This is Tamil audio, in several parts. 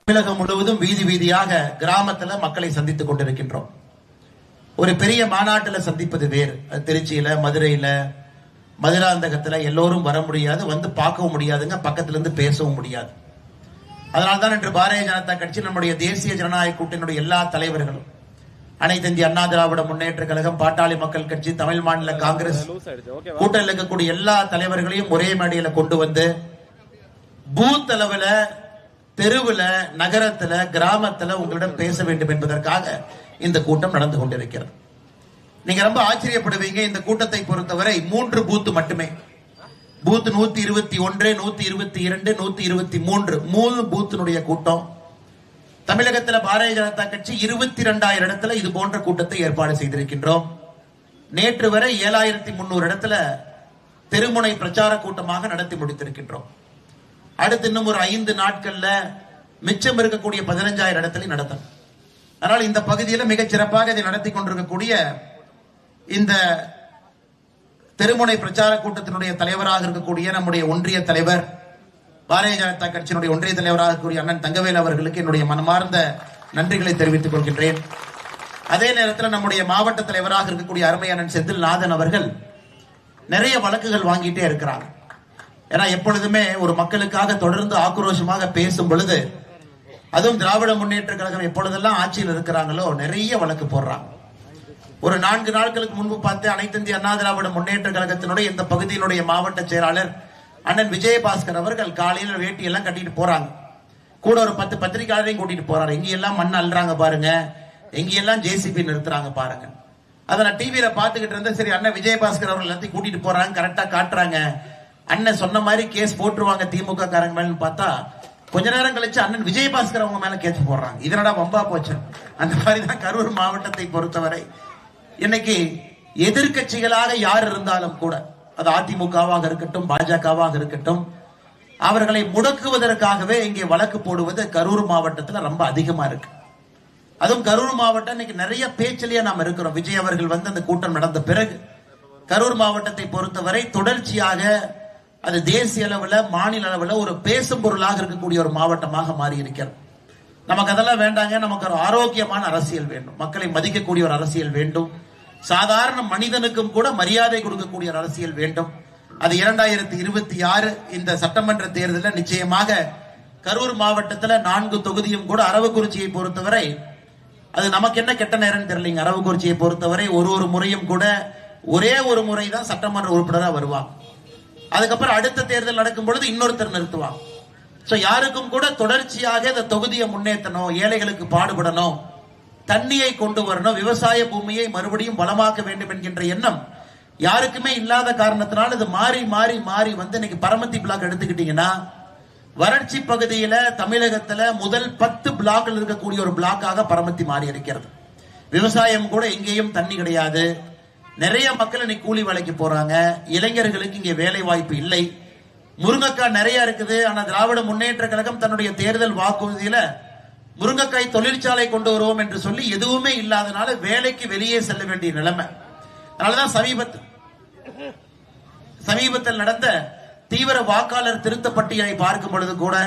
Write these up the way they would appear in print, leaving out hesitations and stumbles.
தமிழகம் முழுவதும் வீதி வீதியாக கிராமத்துல மக்களை சந்தித்துக் கொண்டிருக்கின்றோம். ஒரு பெரிய மாநாட்டில் சந்திப்பது வேறு. திருச்சியில, மதுரையில, மதுராந்தகத்துல எல்லோரும் வர முடியாது, வந்து பார்க்கவும் முடியாதுங்க, பக்கத்துல இருந்து பேசவும் முடியாது. அதனால்தான் இன்று பாரதிய ஜனதா கட்சி, நம்முடைய தேசிய ஜனநாயக கூட்டணியுடைய எல்லா தலைவர்களும், அனைத்து இந்திய அண்ணா திராவிட முன்னேற்ற கழகம், பாட்டாளி மக்கள் கட்சி, தமிழ் மாநில காங்கிரஸ் கூட்டணியில் இருக்கக்கூடிய எல்லா தலைவர்களையும் ஒரே மேடையில கொண்டு வந்து பூத் அளவுல, தெருவுல, நகரத்துல, கிராமத்துல உங்களிடம் பேச வேண்டும் என்பதற்காக இந்த கூட்டம் நடந்து கொண்டிருக்கிறது. நீங்க ரொம்ப ஆச்சரியப்படுவீங்க. இந்த கூட்டத்தை பொறுத்தவரை 3 பூத் மட்டுமே. பூத் 121, 122, 123, 3 பூத்தினுடைய கூட்டம். தமிழகத்தில் பாரதிய ஜனதா கட்சி 22,000 இடத்துல இது போன்ற கூட்டத்தை ஏற்பாடு செய்திருக்கின்றோம். நேற்று வரை 7,300 இடத்துல தெருமுனை பிரச்சார கூட்டமாக நடத்தி முடித்திருக்கின்றோம். அடுத்து இன்னும் ஒரு 5 நாட்கள்ல மிச்சம் இருக்கக்கூடிய 15,000 இடத்துல நடத்தணும். அதனால் இந்த பகுதியில் மிகச் சிறப்பாக இதை நடத்தி கொண்டிருக்கக்கூடிய இந்த தெருமுனை பிரச்சார கூட்டத்தினுடைய தலைவராக இருக்கக்கூடிய நம்முடைய ஒன்றிய தலைவர், பாரதிய ஜனதா கட்சியினுடைய ஒன்றிய தலைவராக இருக்கக்கூடிய அண்ணன் தங்கவேல் அவர்களுக்கு என்னுடைய மனமார்ந்த நன்றிகளை தெரிவித்துக் கொள்கின்றேன். அதே நேரத்தில் நம்முடைய மாவட்ட தலைவராக இருக்கக்கூடிய அருமை அண்ணன் செந்தில்நாதன் அவர்கள் நிறைய வழக்குகள் வாங்கிட்டே இருக்கிறாங்க. ஏன்னா எப்பொழுதுமே ஒரு மக்களுக்காக தொடர்ந்து ஆக்ரோஷமாக பேசும் பொழுது, அதுவும் திராவிட முன்னேற்ற கழகம் எப்பொழுதெல்லாம் ஆட்சியில் இருக்கிறாங்களோ நிறைய வழக்கு போடுறாங்க. ஒரு 4 நாட்களுக்கு முன்பு பார்த்து அனைத்து இந்திய அண்ணா திராவிட முன்னேற்ற கழகத்தினுடைய இந்த பகுதியினுடைய மாவட்ட செயலாளர் அண்ணன் விஜயபாஸ்கர் அவர்கள் காலையில் வேட்டி எல்லாம் கட்டிட்டு போறாங்க. கூட ஒரு 10 பத்திரிகையாளரையும் கூட்டிட்டு போறாரு. எங்கெல்லாம் மண் அள்ளுறாங்க பாருங்க, எங்கெல்லாம் ஜேசிபி நிறுத்துறாங்க பாருங்க. அதை நான் டிவியில பாத்துக்கிட்டு இருந்தேன். சரி, அண்ணன் விஜயபாஸ்கர் அவர்கள் எல்லாத்தையும் கூட்டிட்டு போறாங்க, கரெக்டா காட்டுறாங்க. அண்ணன் சொன்ன மாதிரி கேஸ் போட்டுருவாங்க திமுக காரங்க மேல பார்த்தா, கொஞ்ச நேரம் கழிச்சு அண்ணன் விஜயபாஸ்கர் அவங்க மேல கேஸ் போடுறாங்க. இதனடா வம்பா போச்சு. அந்த மாதிரிதான் கரூர் மாவட்டத்தை பொறுத்தவரை இன்னைக்கு எதிர்கட்சிகளாக யார் இருந்தாலும் கூட, அது அதிமுகவாக இருக்கட்டும், பாஜகவாக இருக்கட்டும், அவர்களை முடக்குவதற்காகவே இங்கே வழக்கு போடுவது கரூர் மாவட்டத்தில் ரொம்ப அதிகமா இருக்கு. அதுவும் கரூர் மாவட்டம் இன்னைக்கு நிறைய பேச்சிலேயே நாம் இருக்கிறோம். விஜய் அவர்கள் வந்து அந்த கூட்டம் நடந்த பிறகு கரூர் மாவட்டத்தை பொறுத்தவரை தொடர்ச்சியாக அது தேசிய அளவில், மாநில அளவில் ஒரு பேசும் பொருளாக இருக்கக்கூடிய ஒரு மாவட்டமாக மாறி இருக்கிறது. நமக்கு அதெல்லாம் வேண்டாங்க. நமக்கு ஒரு ஆரோக்கியமான அரசியல் வேண்டும், மக்களை மதிக்கக்கூடிய ஒரு அரசியல் வேண்டும், சாதாரண மனிதனுக்கும் கூட மரியாதை கொடுக்கக்கூடிய ஒரு அரசியல் வேண்டும். அது 2026 இந்த சட்டமன்ற தேர்தலில் நிச்சயமாக கரூர் மாவட்டத்தில் 4 தொகுதியும் கூட, அரவக்குறிச்சியை பொறுத்தவரை அது நமக்கு என்ன கெட்ட நேரம் தெரியலைங்க. அரவக்குறிச்சியை பொறுத்தவரை ஒரு முறையும் கூட ஒரே ஒரு முறை தான் சட்டமன்ற உறுப்பினராக வருவாங்க. அதுக்கப்புறம் அடுத்த தேர்தல் நடக்கும் பொழுது இன்னொருத்தர் நிறுத்துவாங்க. யாருக்கும் கூட தொடர்ச்சியாக இந்த தொகுதியை முன்னேற்றணும், ஏழைகளுக்கு பாடுபடணும், தண்ணியை கொண்டு வரணும், விவசாய பூமியை மறுபடியும் வளமாக்க வேண்டும் என்கின்ற எண்ணம் யாருக்குமே இல்லாத காரணத்தினால் இது மாறி மாறி மாறி வந்து இன்னைக்கு பரமத்தி பிளாக் எடுத்துக்கிட்டீங்கன்னா, வறட்சி பகுதியில தமிழகத்துல முதல் 10 பிளாக்ல இருக்கக்கூடிய ஒரு பிளாக்காக பரமத்தி மாறி இருக்கிறது. விவசாயம் கூட எங்கேயும் தண்ணி கிடையாது. நிறைய மக்கள் இன்னைக்கு கூலி வேலைக்கு போறாங்க. இளைஞர்களுக்கு இங்கே வேலை வாய்ப்பு இல்லை. முருங்கைக்காய் நிறைய இருக்குது. ஆனா திராவிட முன்னேற்ற கழகம் தன்னுடைய தேர்தல் வாக்குறுதியில முருங்கைக்காய் தொழிற்சாலை கொண்டு வருவோம் என்று சொல்லி எதுவுமே இல்லாதனால வேலைக்கு வெளியே செல்ல வேண்டிய நிலைமை. அதனாலதான் சமீபத்தில் நடந்த தீவிர வாக்காளர் திருத்த பட்டியலை பார்க்கும் பொழுது கூட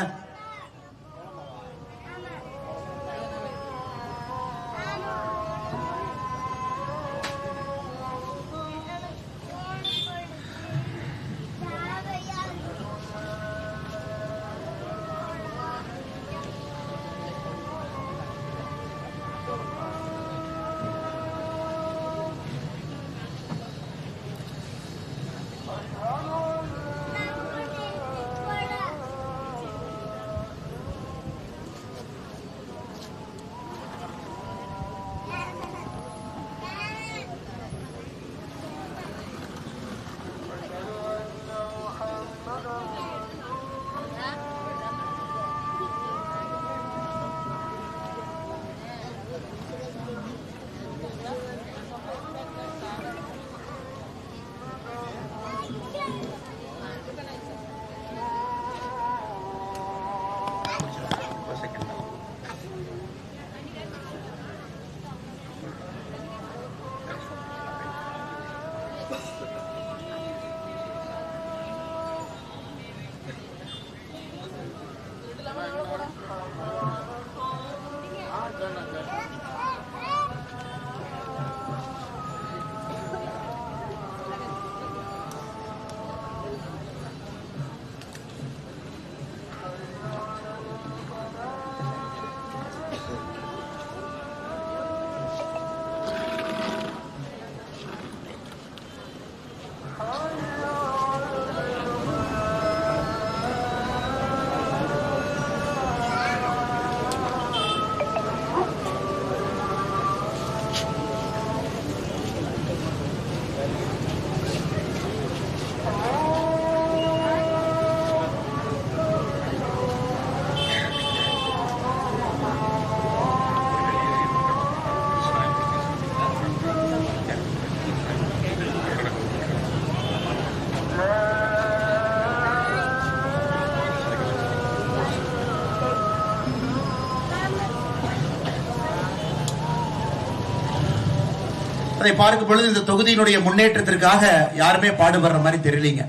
அதை பார்க்கும் பொழுது இந்த தொகுதியினுடைய முன்னேற்றத்திற்காக யாருமே பாடுபடுற மாதிரி தெரியலீங்க.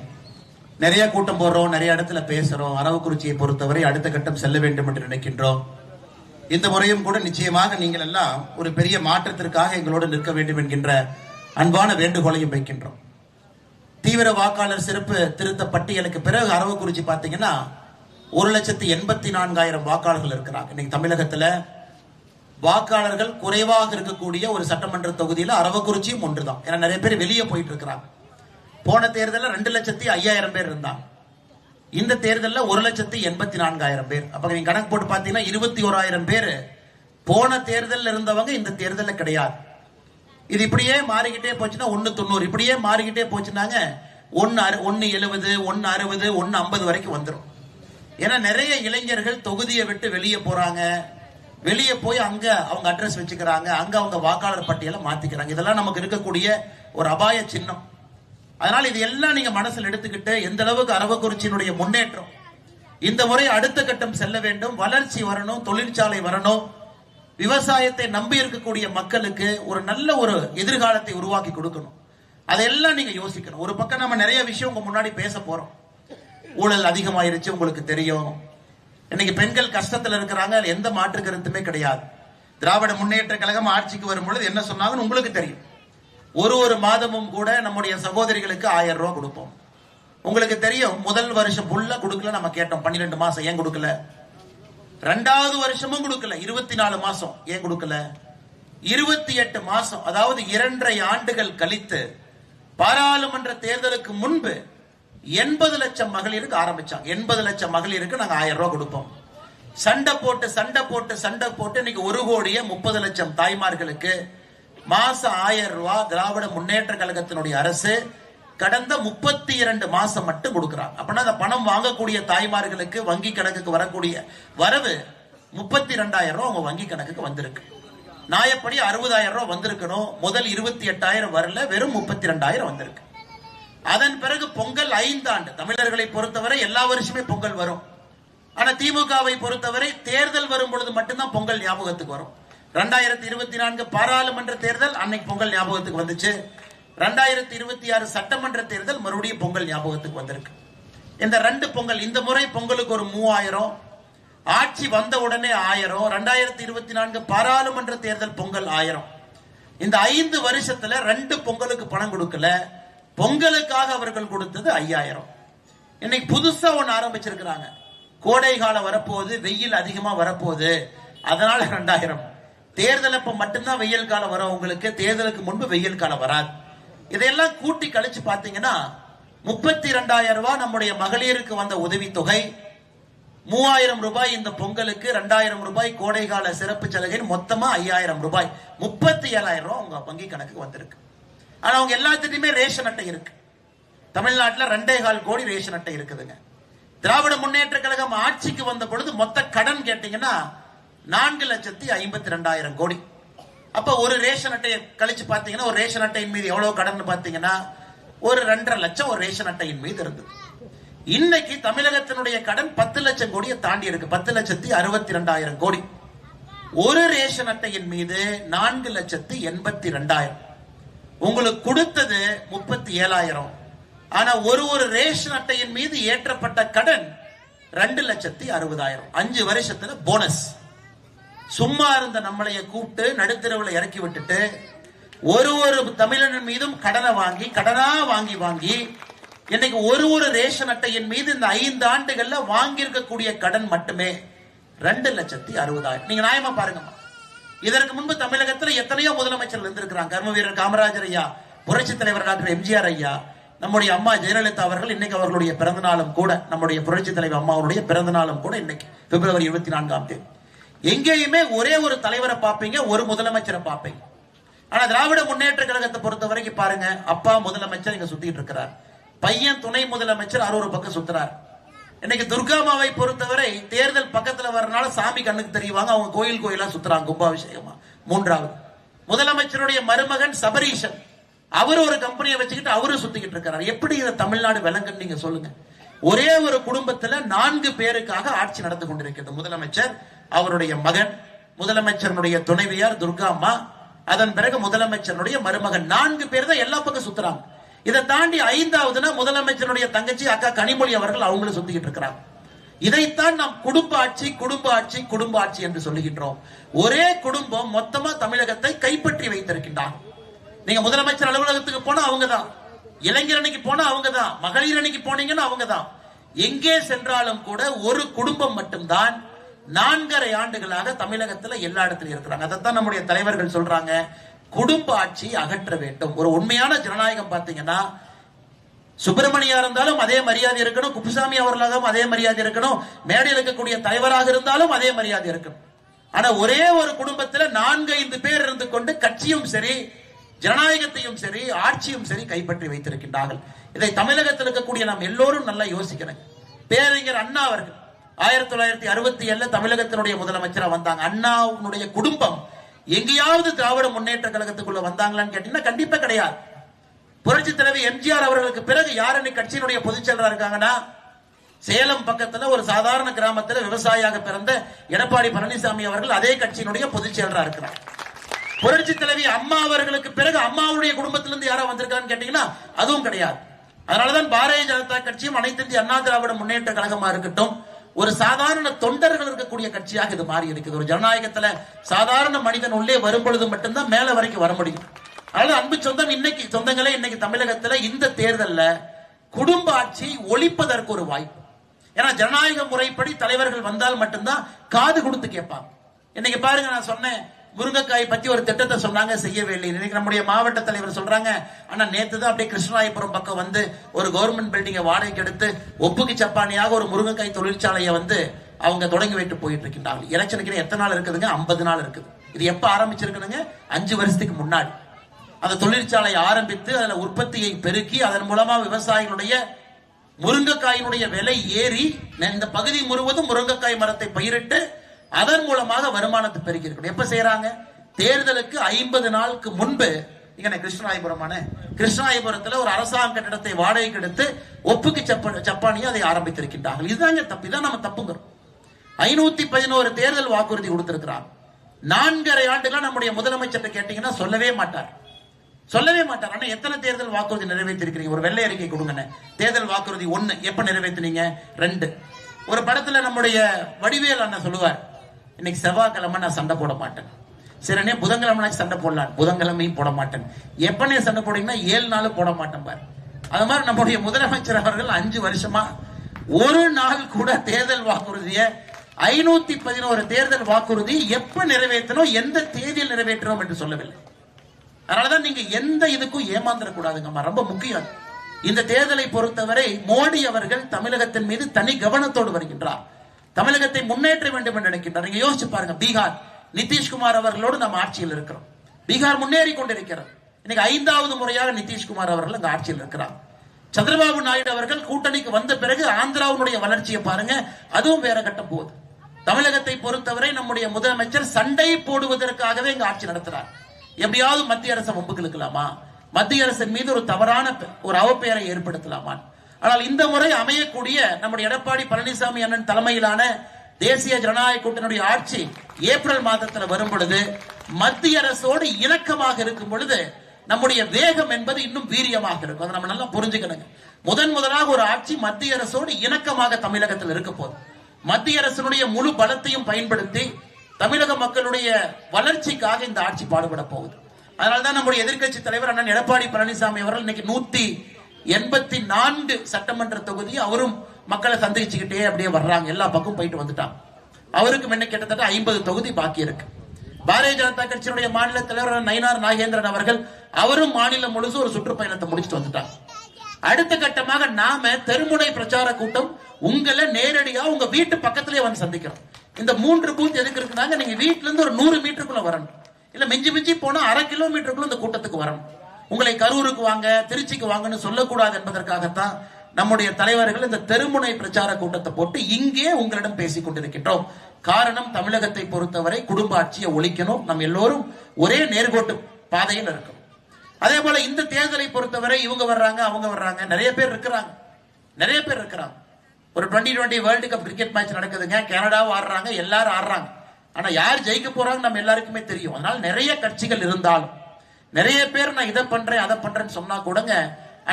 நிறைய கூட்டம் போடுறோம், நிறைய இடத்துல பேசுறோம். அரவக்குறிச்சியை பொறுத்தவரை அடுத்த கட்டம் செல்ல வேண்டும் என்று நினைக்கின்றோம். இந்த முறையும் கூட நிச்சயமாக நீங்கள் எல்லாம் ஒரு பெரிய மாற்றத்திற்காக எங்களோடு நிற்க வேண்டும் என்கின்ற அன்பான வேண்டுகோளையும் வைக்கின்றோம். தீவிர வாக்காளர் சிறப்பு திருத்த பட்டியலுக்கு பிறகு அரவக்குறிச்சி பார்த்தீங்கன்னா 1,84,000 வாக்காளர்கள் இருக்கிறாங்க. இன்னைக்கு தமிழகத்துல வாக்காளர்கள் குறைவாக இருக்கக்கூடிய ஒரு சட்டமன்ற தொகுதியில் அரவக்குறிச்சியும் ஒன்றுதான். ஏன்னா நிறைய பேர் வெளியே போயிட்டு இருக்கிறாங்க. போன தேர்தலில் 2,05,000 பேர் இருந்தாங்க. இந்த தேர்தலில் 1,84,000 பேர். அப்ப நீங்க கணக்கு போட்டு பார்த்தீங்கன்னா 21,000 பேர் போன தேர்தலில் இருந்தவங்க இந்த தேர்தலில் கிடையாது. இது இப்படியே மாறிக்கிட்டே போச்சுன்னா 1,90, இப்படியே மாறிக்கிட்டே போச்சுன்னாங்க 1,70, 1,60, 1,50 வரைக்கும் வந்துடும். ஏன்னா நிறைய இளைஞர்கள் தொகுதியை விட்டு வெளியே போறாங்க. வெளியே போய் அங்க அவங்க அட்ரஸ் வச்சுக்கிறாங்க, அங்க அவங்க வாக்காளர் பட்டியலை மாத்திக்கிறாங்க. இதெல்லாம் நமக்கு இருக்கக்கூடிய ஒரு அபாய சின்னம். அதனால இது எல்லாம் நீங்க மனசில் எடுத்துக்கிட்டு எந்த அளவுக்கு அரவக்குறிச்சியினுடைய முன்னேற்றம் இந்த முறை அடுத்த கட்டம் செல்ல வேண்டும், வளர்ச்சி வரணும், தொழிற்சாலை வரணும், விவசாயத்தை நம்பி இருக்கக்கூடிய மக்களுக்கு ஒரு நல்ல ஒரு எதிர்காலத்தை உருவாக்கி கொடுக்கணும். அதெல்லாம் நீங்க யோசிக்கணும். ஒரு பக்கம் நம்ம நிறைய விஷயம் உங்க முன்னாடி பேச போறோம். ஊழல் அதிகமாயிருச்சு, உங்களுக்கு தெரியும். இன்னைக்கு பெண்கள் கஷ்டத்தில் இருக்கிறாங்க, எந்த மாற்று கருத்துமே கிடையாது. திராவிட முன்னேற்ற கழகம் ஆட்சிக்கு வரும் பொழுது என்ன சொன்னாங்கன்னு உங்களுக்கு தெரியும். ஒரு மாதமும் கூட நம்முடைய சகோதரிகளுக்கு 1000 ரூபாய் கொடுப்போம். உங்களுக்கு தெரியும், முதல் வருஷம் ஃபுல்லா கொடுக்கல, நம்ம கேட்டோம் 12 மாசம் ஏன் கொடுக்கல. 2வது வருஷமும் கொடுக்கல, 24 மாசம் ஏன் கொடுக்கல. 28 மாசம், அதாவது 2.5 ஆண்டுகள் கழித்து பாராளுமன்ற தேர்தலுக்கு முன்பு 80 லட்சம் மகளிருக்கு ஆரம்பிச்சாங்க. 80 லட்சம் மகளிருக்கு நாங்க 1000 ரூபாய் கொடுப்போம். சண்டை போட்டு இன்னைக்கு 1,30 லட்சம் தாய்மார்களுக்கு மாசம் 1000 ரூபாய் திராவிட முன்னேற்ற கழகத்தினுடைய அரசு கடந்த 32 மாசம் மட்டும் கொடுக்கிறாங்க. அப்படின்னா அந்த பணம் வாங்கக்கூடிய தாய்மார்களுக்கு வங்கி கணக்குக்கு வரக்கூடிய வரவு 32,000 ரூபாய் அவங்க வங்கி கணக்குக்கு வந்திருக்கு. நியாயப்படி 60,000 ரூபாய் வந்திருக்கணும். முதல் 28,000 வரல, வெறும் 32,000 வந்திருக்கு. அதன் பிறகு பொங்கல் 5 ஆண்டு. தமிழர்களை பொறுத்தவரை எல்லா வருஷமே பொங்கல் வரும். ஆனா திமுகவை பொறுத்தவரை தேர்தல் வரும் பொழுது மட்டும்தான் பொங்கல் ஞாபகத்துக்கு வரும். 2024 பாராளுமன்ற தேர்தல் அன்னைக்கு பொங்கல் ஞாபகத்துக்கு வந்துச்சு. 2026 சட்டமன்ற தேர்தல் மறுபடியும் பொங்கல் ஞாபகத்துக்கு வந்திருக்கு. இந்த 2 பொங்கல், இந்த முறை பொங்கலுக்கு ஒரு 3000, ஆட்சி வந்த உடனே 1000, 2024 பாராளுமன்ற தேர்தல் பொங்கல் 1000. இந்த 5 வருஷத்துல 2 பொங்கலுக்கு பணம் கொடுக்கல. பொங்கலுக்காக அவர்கள் கொடுத்தது 5000. இன்னைக்கு புதுசா ஒண்ணு ஆரம்பிச்சிருக்கிறாங்க. கோடை காலம் வரப்போகுது, வெயில் அதிகமா வரப்போகுது, அதனால 2000. தேர்தல் அப்ப மட்டும்தான் வெயில் காலம் வரும் உங்களுக்கு, தேர்தலுக்கு முன்பு வெயில் காலம் வராது. இதையெல்லாம் கூட்டி கழிச்சு பாத்தீங்கன்னா 32,000 ரூபாய் நம்முடைய மகளிருக்கு வந்த உதவித்தொகை, 3000 ரூபாய் இந்த பொங்கலுக்கு, 2000 ரூபாய் கோடை கால சிறப்பு சலுகை, மொத்தமா 5000 ரூபாய், 37,000 ரூபாய் உங்க வங்கி கணக்கு வந்திருக்கு. ஆனா அவங்க எல்லாத்துக்குமே ரேஷன் அட்டை இருக்கு. தமிழ்நாட்டில் 2.25 கோடி ரேஷன் அட்டை இருக்குதுங்க. திராவிட முன்னேற்ற கழகம் ஆட்சிக்கு வந்த பொழுது மொத்த கடன் கேட்டீங்கன்னா 4,52,000 கோடி. அப்ப ஒரு ரேஷன் அட்டையை கழிச்சு பாத்தீங்கன்னா ஒரு ரேஷன் அட்டையின் மீது எவ்வளவு கடன் பாத்தீங்கன்னா ஒரு 2.5 லட்சம் ஒரு ரேஷன் அட்டையின் மீது இருந்தது. இன்னைக்கு தமிழகத்தினுடைய கடன் 10 லட்சம் கோடியை தாண்டி இருக்கு. 10,62,000 கோடி. ஒரு ரேஷன் அட்டையின் மீது 4,82,000. உங்களுக்கு கொடுத்தது 37,000. ஆனா ஒரு ரேஷன் அட்டையின் மீது ஏற்றப்பட்ட கடன் 2,60,000. 5 வருஷத்துல போனஸ். சும்மா இருந்த நம்மளைய கூப்பிட்டு நடுத்தரவுல இறக்கி விட்டுட்டு ஒரு தமிழன் மீதும் கடனை வாங்கி வாங்கி இன்னைக்கு ஒரு ரேஷன் அட்டையின் மீது இந்த 5 ஆண்டுகள்ல வாங்கி இருக்கக்கூடிய கடன் மட்டுமே 2,60,000. நீங்க நியாயமா பாருங்க. இதற்கு முன்பு தமிழகத்தில் எத்தனையோ முதலமைச்சர்கள் இருந்திருக்கிறாங்க. கர்ம வீரர் காமராஜர் ஐயா, புரட்சி தலைவர் டாக்டர் எம்ஜிஆர் ஐயா, நம்முடைய அம்மா ஜெயலலிதா அவர்கள். இன்னைக்கு அவர்களுடைய பிறந்த நாளும் கூட, நம்முடைய புரட்சி தலைவர் அம்மாவுடைய பிறந்த நாளும் கூட இன்னைக்கு பிப்ரவரி 24ஆம் தேதி. எங்கேயுமே ஒரே ஒரு தலைவரை பார்ப்பீங்க, ஒரு முதலமைச்சரை பார்ப்பீங்க. ஆனா திராவிட முன்னேற்ற கழகத்தை பொறுத்த வரைக்கும் பாருங்க, அப்பா முதலமைச்சர் இங்க சுத்திட்டு இருக்கிறார், பையன் துணை முதலமைச்சர் ஒரு பக்கம் சுத்துறார். இன்னைக்கு துர்காமாவை பொறுத்தவரை தேர்தல் பக்கத்துல வரனால சாமி கண்ணுக்கு தெரியுவாங்க, அவங்க கோயிலா சுத்துறாங்க கும்பாபிஷேகமா. 3வது முதலமைச்சருடைய மருமகன் சபரீஷன், அவர் ஒரு கம்பெனியை வச்சுக்கிட்டு அவரு சுத்திக்கிட்டு இருக்கிறார். எப்படி இந்த தமிழ்நாடு விளங்குன்னு நீங்க சொல்லுங்க. ஒரே ஒரு குடும்பத்துல 4 பேருக்காக ஆட்சி நடந்து கொண்டிருக்கிறது. முதலமைச்சர், அவருடைய மகன், முதலமைச்சருடைய துணைவியார் துர்காம்மா, அதன் பிறகு முதலமைச்சருடைய மருமகன், 4 பேர் தான் எல்லா பக்கம் சுத்துறாங்க. இதை தாண்டி 5வதுனா முதலமைச்சருடைய தங்கச்சி அக்கா கனிமொழி அவர்கள் அவங்களும் சுத்திக்கிட்டு இருக்கிறாங்க. இதைத்தான் நாம் குடும்ப ஆட்சி குடும்ப ஆட்சி குடும்ப ஆட்சி என்று சொல்லுகின்றோம். ஒரே குடும்பம் மொத்தமா தமிழகத்தை கைப்பற்றி வைத்திருக்கின்றார். நீங்க முதலமைச்சர் அலுவலகத்துக்கு போனா அவங்கதான், இளைஞர் அணிக்கு போனா அவங்கதான், மகளிர் அணிக்கு போனீங்கன்னா அவங்கதான். எங்கே சென்றாலும் கூட ஒரு குடும்பம் மட்டும்தான் 4.5 ஆண்டுகளாக தமிழகத்தில் எல்லா இடத்திலும் இருக்கிறாங்க. அதைத்தான் நம்முடைய தலைவர்கள் சொல்றாங்க, குடும்ப ஆட்சி அகற்ற வேண்டும். ஒரு உண்மையான ஜனநாயகம் பார்த்தீங்கன்னா சுப்பிரமணியா இருந்தாலும் அதே மரியாதை இருக்கணும், குப்புசாமி அவர்களாகவும் அதே மரியாதை இருக்கணும், மேடையில் இருக்கக்கூடிய தலைவராக இருந்தாலும் அதே மரியாதை இருக்கணும். ஆனா ஒரே ஒரு குடும்பத்தில் 4-5 பேர் இருந்து கொண்டு கட்சியும் சரி ஜனநாயகத்தையும் சரி ஆட்சியும் சரி கைப்பற்றி வைத்திருக்கின்றார்கள். இதை தமிழகத்தில் இருக்கக்கூடிய நாம் எல்லோரும் நல்லா யோசிக்கணும். பேரறிஞர் அண்ணா அவர்கள் 1967 தமிழகத்தினுடைய முதலமைச்சராக வந்தாங்க. அண்ணாவுடைய குடும்பம் எங்கேயாவது திராவிட முன்னேற்ற கழகத்துக்குள்ள வந்தாங்களான்னு கேட்டீங்கன்னா கண்டிப்பா கிடையாது. புரட்சி தலைவி எம்ஜிஆர் அவர்களுக்கு பிறகு யார் கட்சியினுடைய பொதுச் செயலராக இருக்காங்கன்னா, சேலம் பக்கத்துல ஒரு சாதாரண கிராமத்தில் விவசாயியாக பிறந்த எடப்பாடி பழனிசாமி அவர்கள் அதே கட்சியினுடைய பொதுச் செயலராக இருக்கிறார். புரட்சி தலைவி அம்மா அவர்களுக்கு பிறகு அம்மாவுடைய குடும்பத்திலிருந்து யாரா வந்திருக்கான்னு கேட்டீங்கன்னா அதுவும் கிடையாது. அதனாலதான் பாரதிய ஜனதா கட்சியும் அனைத்து இந்திய அண்ணா திராவிட முன்னேற்ற கழகமா இருக்கட்டும் ஒரு சாதாரண தொண்டர்கள் இருக்கக்கூடிய கட்சியாக இது மாறி இருக்குது. ஒரு ஜனநாயகத்துல சாதாரண மனிதன் உள்ளே வரும் பொழுது மட்டும்தான் மேல வரைக்கும் வர முடியும். அதனால அன்பு சொந்தம் சொந்தங்களே இன்னைக்கு தமிழகத்துல இந்த தேர்தல்ல குடும்ப ஆட்சி ஒழிப்பதற்கு ஒரு வாய்ப்பு. ஏன்னா ஜனநாயக முறைப்படி தலைவர்கள் வந்தால் மட்டும்தான் காது கொடுத்து கேட்பாங்க. இன்னைக்கு பாருங்க, நான் சொன்னேன் முருங்கைக்காய் பத்தி ஒரு திட்டத்தை சொன்னாங்க, செய்யவே இல்லை. இன்னைக்கு நம்முடைய மாவட்ட தலைவர் சொல்றாங்க, ஆனா நேத்து தான் அப்படியே கிருஷ்ணராயபுரம் பக்கம் வந்து ஒரு கவர்மெண்ட் பில்டிங்கை வாடகைக்கு எடுத்து ஒப்புக்கு சப்பானியாக ஒரு முருங்கைக்காய் தொழிற்சாலையை வந்து அவங்க தொடங்கி வைத்து போயிட்டு இருக்கின்றாங்க. எலெக்ஷனுக்கு எத்தனை நாள் இருக்குதுங்க? 50 நாள் இருக்குது. இது எப்ப ஆரம்பிச்சிருக்குதுங்க? 5 வருஷத்துக்கு முன்னாடி அந்த தொழிற்சாலை ஆரம்பித்து அதுல உற்பத்தியை பெருக்கி அதன் மூலமா விவசாயிகளுடைய முருங்கைக்காயினுடைய விலை ஏறி இந்த பகுதி முழுவதும் முருங்கைக்காய் மரத்தை பயிரிட்டு அதன் மூலமாக வருமானத்தை பெருக்கி இருக்கணும். எப்ப செய்யறாங்க? தேர்தலுக்கு 50 நாளுக்கு முன்பு இங்க கிருஷ்ணாயபுரத்துல ஒரு அரசாங்க கட்டிடத்தை வாடகைக்கு எடுத்து ஒப்புக்கு சப்பானியை அதை ஆரம்பித்திருக்கின்றார்கள். இதுதாங்க தப்பு. இதான் நம்ம தப்புங்கிறோம். 511 தேர்தல் வாக்குறுதி கொடுத்திருக்கிறார். 4.5 ஆண்டுகள் நம்முடைய முதலமைச்சர் கேட்டீங்கன்னா சொல்லவே மாட்டார். ஆனா எத்தனை தேர்தல் வாக்குறுதி நிறைவேற்றிருக்கிறீங்க? ஒரு வெள்ளை அறிக்கை கொடுங்க. தேர்தல் வாக்குறுதி 1 எப்ப நிறைவேற்றினீங்க? 2. ஒரு படத்துல நம்முடைய வடிவேல் அண்ணன் சொல்லுவார், இன்னைக்கு செவ்வாய்க்கிழமை நான் சண்டை போட மாட்டேன். சரி, புதன்கிழமை சண்டை போடலாம், புதன்கிழமையும் போட மாட்டேன். எப்பனே சண்டை போட்டீங்கன்னா 7 நாள் போட மாட்டேன் பாரு. அது மாதிரி நம்முடைய முதலமைச்சர் அவர்கள் 5 வருஷமா ஒரு நாள் கூட தேர்தல் வாக்குறுதிய 511 தேர்தல் வாக்குறுதி எப்ப நிறைவேற்றணும், எந்த தேதியில் நிறைவேற்றணும் என்று சொல்லவில்லை. அதனாலதான் நீங்க எந்த இதுக்கும் ஏமாந்துடக்கூடாதுங்கம்மா, ரொம்ப முக்கியம். இந்த தேர்தலை பொறுத்தவரை மோடி அவர்கள் தமிழகத்தின் மீது தனி கவனத்தோடு வருகின்றார். தமிழகத்தை முன்னேற்ற வேண்டும் என்று நினைக்கின்றார். நீங்க யோசிச்சு பாருங்க, பீகார் நிதிஷ்குமார் அவர்களோடு நம்ம ஆட்சியில் இருக்கிறோம். பீகார் முன்னேறி கொண்டிருக்கிறது. இன்னைக்கு 5வது முறையாக நிதிஷ்குமார் அவர்கள் அங்க ஆட்சியில் இருக்கிறார். சந்திரபாபு நாயுடு அவர்கள் கூட்டணிக்கு வந்த பிறகு ஆந்திராவுடைய வளர்ச்சியை பாருங்க, அதுவும் வேற கட்டம் போகுது. தமிழகத்தை பொறுத்தவரை நம்முடைய முதலமைச்சர் சண்டை போடுவதற்காகவே இங்க ஆட்சி நடத்துறார். எப்படியாவது மத்திய அரசை வம்புக்கு இழுக்கலாமா, மத்திய அரசின் மீது ஒரு தவறான ஒரு அவப்பெயரை ஏற்படுத்தலாமா. ஆனால் இந்த முறை அமையக்கூடிய நம்முடைய எடப்பாடி பழனிசாமி அண்ணன் தலைமையிலான தேசிய ஜனநாயக கூட்டணியுடைய ஆட்சி ஏப்ரல் மாதத்தில் வரும் பொழுது மத்திய அரசோடு இணக்கமாக இருக்கும் பொழுது நம்முடைய வேகம் என்பது இன்னும் வீரியமாக இருக்கும். அதை நம்ம நல்லா புரிஞ்சுக்கணுங்க. முதலாக ஒரு ஆட்சி மத்திய அரசோடு இணக்கமாக தமிழகத்தில் இருக்க போது மத்திய அரசினுடைய முழு பலத்தையும் பயன்படுத்தி தமிழக மக்களுடைய வளர்ச்சிக்காக இந்த ஆட்சி பாடுபட போகுது. அதனால்தான் நம்முடைய எதிர்க்கட்சி தலைவர் அண்ணன் எடப்பாடி பழனிசாமி அவர்கள் இன்னைக்கு 184 சட்டமன்ற தொகுதி அவரும் மக்களை சந்திச்சுக்கிட்டே அப்படியே வர்றாங்க. எல்லா பக்கம் போயிட்டு வந்துட்டாங்க. அவருக்கு முன்ன கிட்டத்தட்ட 50 தொகுதி பாக்கி இருக்கு. பாரதிய ஜனதா கட்சியினுடைய மாநில தலைவர் நயினார் நாகேந்திரன் அவர்கள் அவரும் மாநிலம் முழுசு ஒரு சுற்றுப்பயணத்தை முடிச்சுட்டு வந்துட்டாங்க. அடுத்த கட்டமாக நாம தெருமுனை பிரச்சார கூட்டம் உங்களை நேரடியா உங்க வீட்டு பக்கத்திலே வந்து சந்திக்கிறோம். இந்த 3 பூத் எதுக்கு இருக்குனாங்க, நீங்க வீட்டுல இருந்து ஒரு 100 மீட்டருக்குள்ள வரணும், இல்ல மிஞ்சி போனா 1/2 கிலோமீட்டருக்குள்ள இந்த கூட்டத்துக்கு வரணும். உங்களை கரூருக்கு வாங்க, திருச்சிக்கு வாங்கன்னு சொல்லக்கூடாது என்பதற்காகத்தான் நம்முடைய தலைவர்கள் இந்த தெருமுனை பிரச்சார கூட்டத்தை போட்டு இங்கே உங்களிடம் பேசிக் கொண்டிருக்கின்றோம். காரணம், தமிழகத்தை பொறுத்தவரை குடும்ப ஆட்சியை ஒழிக்கணும். நம்ம எல்லோரும் ஒரே நேர்கோட்டு பாதையில் இருக்கணும். அதே போல இந்த தேர்தலை பொறுத்தவரை இவங்க வர்றாங்க, அவங்க வர்றாங்க, நிறைய பேர் இருக்கிறாங்க. ஒரு 2020 வேர்ல்டு கப் கிரிக்கெட் மேட்ச் நடக்குதுங்க. கனடாவும் ஆடுறாங்க, எல்லாரும் ஆடுறாங்க. ஆனா யார் ஜெயிக்க போறாங்க நம்ம எல்லாருக்குமே தெரியும். அதனால நிறைய கட்சிகள் இருந்தாலும் நிறைய பேர் நான் இதை பண்றேன் அதை பண்றேன்னு சொன்னா கூடங்க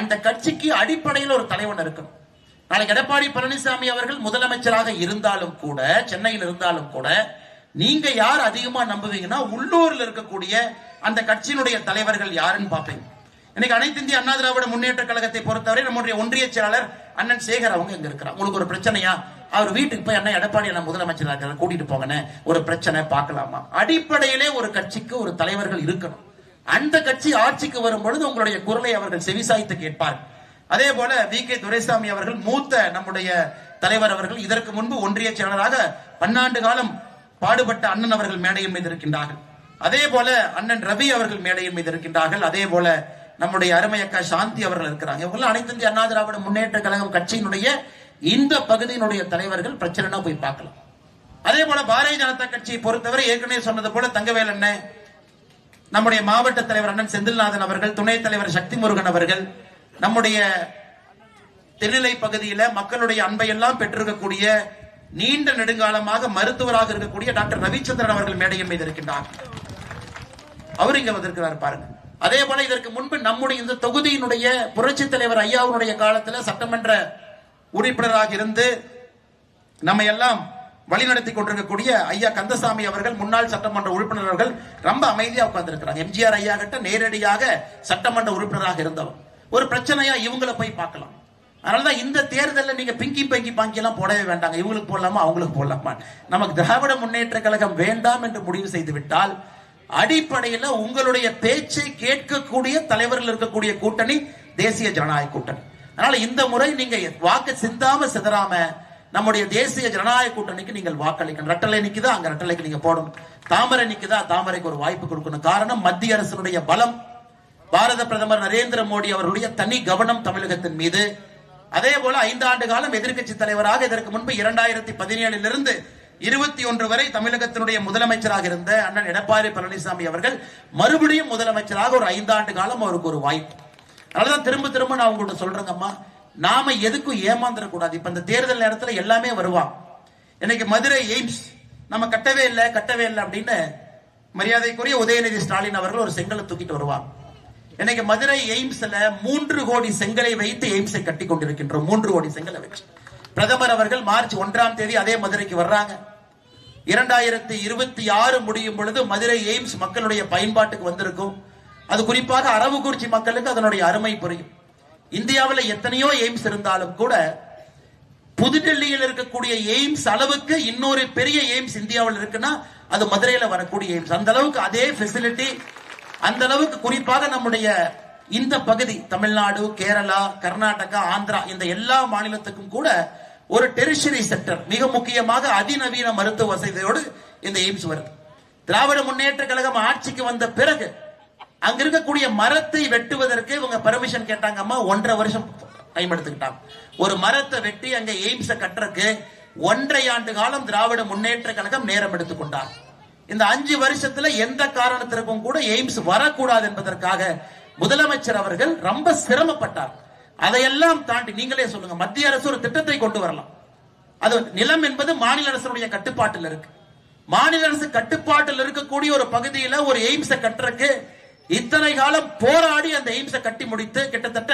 அந்த கட்சிக்கு அடிப்படையில் ஒரு தலைவன் இருக்கணும். நாளைக்கு எடப்பாடி பழனிசாமி அவர்கள் முதலமைச்சராக இருந்தாலும் கூட, சென்னையில் இருந்தாலும் கூட, நீங்க யார் அதிகமா நம்புவீங்கன்னா உள்ளூர்ல இருக்கக்கூடிய அந்த கட்சியினுடைய தலைவர்கள் யாருன்னு பாப்பீங்க. இன்னைக்கு அனைத்து இந்திய அண்ணா திராவிட முன்னேற்ற கழகத்தை பொறுத்தவரை நம்முடைய ஒன்றிய செயலாளர் அண்ணன் சேகர் அவங்க இங்க இருக்கிறாங்க. உங்களுக்கு ஒரு பிரச்சனையா, அவர் வீட்டுக்கு போய் அண்ணன் எடப்பாடி என்ன முதலமைச்சராக கூட்டிட்டு போங்கன்னு ஒரு பிரச்சனை பார்க்கலாமா? அடிப்படையிலே ஒரு கட்சிக்கு ஒரு தலைவர்கள் இருக்கணும். அந்த கட்சி ஆட்சிக்கு வரும் பொழுது உங்களுடைய குரலை அவர்கள் செவிசாய்த்து கேட்பார்கள். அதே போல வி.கே. துரைசாமி அவர்கள் மூத்த நம்முடைய தலைவர் அவர்கள் இதற்கு முன்பு ஒன்றிய செயலராக 12 காலம் பாடுபட்ட அண்ணன் அவர்கள் மேடையின் மீது இருக்கின்றார்கள். அதே போல அண்ணன் ரவி அவர்கள் மேடையின் மீது இருக்கின்றார்கள். அதே போல நம்முடைய அருமை அக்கா சாந்தி அவர்கள் இருக்கிறாங்க. இவங்க அனைத்து இந்திய அண்ணா திராவிட முன்னேற்ற கழகம் கட்சியினுடைய இந்த பகுதியினுடைய தலைவர்கள். பிரச்சனைனா போய் பார்க்கலாம். அதே போல பாரதிய ஜனதா கட்சியை பொறுத்தவரை ஏற்கனவே சொன்னது போல தங்கவேல் அண்ணன், நம்முடைய மாவட்ட தலைவர் அண்ணன் செந்தில்நாதன் அவர்கள், துணைத் தலைவர் சக்தி முருகன் அவர்கள், நம்முடைய திருநிலை பகுதியில மக்களுடைய அன்பை எல்லாம் பெற்றிருக்கக்கூடிய நீண்ட நெடுங்காலமாக மருத்துவராக இருக்கக்கூடிய டாக்டர் ரவிச்சந்திரன் அவர்கள் மேடையின் மீது இருக்கின்றார். அவர் இங்க வந்திருக்கிறார் பாருங்க. அதே போல இதற்கு முன்பு நம்முடைய இந்த தொகுதியினுடைய புரட்சி தலைவர் ஐயாவுடைய காலத்துல சட்டமன்ற உறுப்பினராக இருந்து நம்ம எல்லாம் வழிநடத்தி கொண்டிருக்கக்கூடிய ஐயா கந்தசாமி அவர்கள், முன்னாள் சட்டமன்ற உறுப்பினர்கள், ரொம்ப அமைதியா உட்கார்ந்து எம்ஜிஆர் ஐயா கிட்ட நேரடியாக சட்டமன்ற உறுப்பினராக இருந்தவர். ஒரு பிரச்சனையா இவங்களை போய் பார்க்கலாம். அதனாலதான் இந்த தேர்தலில் நீங்க பிங்கி பாங்கி எல்லாம் போடவே வேண்டாங்க. இவங்களுக்கு போடலாமா அவங்களுக்கு போடலாமா, நமக்கு திராவிட முன்னேற்ற கழகம் வேண்டாம் என்று முடிவு செய்து விட்டால் அடிப்படையில் உங்களுடைய பேச்சை கேட்கக்கூடிய தலைவர்கள் இருக்கக்கூடிய கூட்டணி தேசிய ஜனநாயக கூட்டணி. அதனால இந்த முறை நீங்க வாக்கு சிந்தாம சிதறாம நம்முடைய தேசிய ஜனநாயக கூட்டணிக்கு நீங்கள் வாக்களிக்கணும். ரெட்டலை நிக்குதா, அங்க ரெட்டலைக்கு நீங்க போடணும். தாமரை நிக்குதா, தாமரைக்கு ஒரு வாய்ப்பு கொடுக்கணும். காரணம் மத்திய அரசினுடைய பலம், பாரத பிரதமர் நரேந்திர மோடி அவர்களுடைய தனி கவனம் தமிழகத்தின் மீது. அதே போல 5 ஆண்டு காலம் எதிர்கட்சி தலைவராக இதற்கு முன்பு 2017 21 வரை தமிழகத்தினுடைய முதலமைச்சராக இருந்த அண்ணன் எடப்பாடி பழனிசாமி அவர்கள் மறுபடியும் முதலமைச்சராக ஒரு 5 ஆண்டு காலம் அவருக்கு ஒரு வாய்ப்பு. அதனாலதான் திரும்ப நான் உங்கள்கிட்ட சொல்றேங்கம்மா, நாம எதுக்கும் ஏமாந்துடக்கூடாது. இப்ப இந்த தேர்தல் நேரத்தில் எல்லாமே வருவாங்க. இன்னைக்கு மதுரை எய்ம்ஸ் நம்ம கட்டவே இல்லை அப்படின்னு மரியாதைக்குரிய உதயநிதி ஸ்டாலின் அவர்கள் ஒரு செங்கலை தூக்கிட்டு வருவாங்க. இன்னைக்கு மதுரை எய்ம்ஸ்ல 3 கோடி செங்கலை வைத்து எய்ம்ஸை கட்டி கொண்டிருக்கின்றோம். 3 கோடி செங்கலை வச்சு பிரதமர் அவர்கள் மார்ச் 1ஆம் தேதி அதே மதுரைக்கு வர்றாங்க. 2026 முடியும் பொழுது மதுரை எய்ம்ஸ் மக்களுடைய பயன்பாட்டுக்கு வந்திருக்கும். அது குறிப்பாக அரவக்குறிச்சி மக்களுக்கு அதனுடைய அருமை புரியும். இந்தியாவில் எத்தனையோ எய்ம்ஸ் இருந்தாலும் கூட புதுடெல்லியில் இருக்கக்கூடிய எய்ம்ஸ் அளவுக்கு இன்னொரு பெரிய எய்ம்ஸ் இந்தியாவில் இருக்குன்னா அது மதுரையில் வரக்கூடிய எய்ம்ஸ். அந்த அளவுக்கு அதே ஃபெசிலிட்டி, அந்த அளவுக்கு குறிப்பாக நம்முடைய இந்த பகுதி தமிழ்நாடு, கேரளா, கர்நாடகா, ஆந்திரா இந்த எல்லா மாநிலத்துக்கும் கூட ஒரு டெரிஷரி செக்டர், மிக முக்கியமாக அதிநவீன மருத்துவ வசதியோடு இந்த எய்ம்ஸ் வருது. திராவிட முன்னேற்ற கழகம் ஆட்சிக்கு வந்த பிறகு அங்க இருக்கக்கூடிய மரத்தை வெட்டுவதற்கு இவங்க பர்மிஷன் கேட்டாங்க. அம்மா 1.5 வருஷம் டைம் எடுத்துக்கிட்டாங்க. ஒரு மரத்தை வெட்டி அங்க எய்ம்ஸை கட்டுறதுக்கு 1.5 ஆண்டு காலம் திராவிட முன்னேற்ற கழகம் நேரம் எடுத்துக்கொண்டார். இந்த 5 வருஷத்துல எந்த காரணத்திற்கும் கூட எய்ம்ஸ் வரக்கூடாது என்பதற்காக முதலமைச்சர் அவர்கள் ரொம்ப சிரமப்பட்டார். அதையெல்லாம் தாண்டி நீங்களே சொல்லுங்க, மத்திய அரசு ஒரு திட்டத்தை கொண்டு வரலாம். அது நிலம் என்பது மாநில அரசுடைய கட்டுப்பாட்டில் இருக்கு. மாநில அரசு கட்டுப்பாட்டில் இருக்கக்கூடிய ஒரு பகுதியில ஒரு எய்ம்ஸை கட்டுறதுக்கு இத்தனை காலம் போராடி அந்த எய்ம்ஸை கட்டி முடித்து கிட்டத்தட்ட